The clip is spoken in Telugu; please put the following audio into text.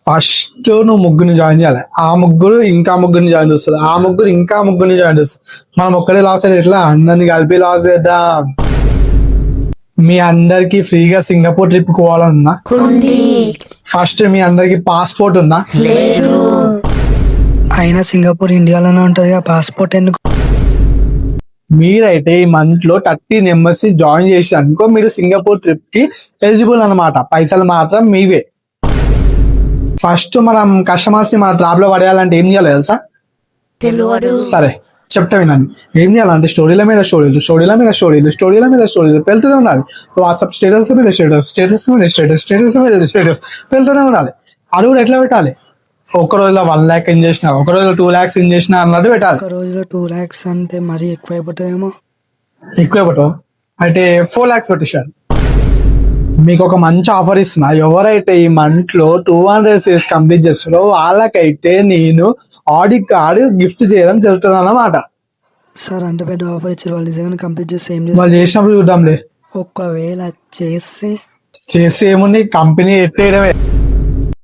ఫస్ట్ నువ్వు ముగ్గురిని జాయిన్ చేయాలి, ఆ ముగ్గురు ఇంకా ముగ్గురిని జాయిన్ చేస్తారు, ఆ ముగ్గురు ఇంకా ముగ్గురిని జాయిన్ చేస్తారు. మనం ఒక్కడే లాస్ అయితే ఎట్లా? అందరిని కలిపి లాస్ చేద్దాం. మీ అందరికి ఫ్రీగా సింగపూర్ ట్రిప్ పోవాలన్నా ఫస్ట్ మీ అందరికి పాస్పోర్ట్ ఉందా? అయినా సింగపూర్ ఇండియాలోనే ఉంటుంది, పాస్పోర్ట్ ఎందుకు? మీరైతే ఈ మంత్ లో 30 మెంబర్స్ జాయిన్ చేసి అనుకో, మీరు సింగపూర్ ట్రిప్ కి ఎలిజిబుల్ అన్నమాట. పైసలు మాత్రం మీవే. ఫస్ట్ మనం కస్టమర్స్ ని మన ట్రాప్ లో పడేయాలంటే ఏం చేయాలి తెలుసా? సరే చెప్తా వినండి. ఏం చేయాలంటే స్టోరీల మీద స్టోరీలు, స్టోరీల మీద స్టోరీలు, స్టోరీల మీద స్టోరీలు పెళ్తూనే ఉండాలి. వాట్సాప్ స్టేటస్ మీద స్టేటస్, స్టేటస్ మీద స్టేటస్, స్టేటస్ మీద స్టేటస్ పెళ్తూనే ఉండాలి. అది కూడా ఎట్లా పెట్టాలి? ఒక రోజులో 1 lakh ఇన్ చేసిన, ఒక రోజులో 2 lakhs ఇన్ చేసిన అన్నట్టు పెట్టాలి. ఒక రోజులో 2 lakhs అంటే మరీ ఎక్కువ అయిపోతుందేమో. ఎక్కువ పెట్టవు అయితే 4 lakhs పెట్టేశారు. మీకు ఒక మంచి ఆఫర్ ఇస్తున్నా. ఎవరైతే ఈ మంత్ లో 200 days కంప్లీట్ చేస్తారో వాళ్ళకైతే నేను ఆడి కార్డు గిఫ్ట్ చేయడం జరుగుతుంది అన్నమాట. సార్ అంటే పెద్ద ఆఫర్ ఇచ్చారు, వాళ్ళు నిజంగా కంప్లీట్ చేస్తే ఏం వాళ్ళు చేస్తారు? చేసినప్పుడు చూద్దాంలే. ఒకవేళ చేస్తే చేస్తే ఏముంది, కంపెనీ ఎట్టేయడమే.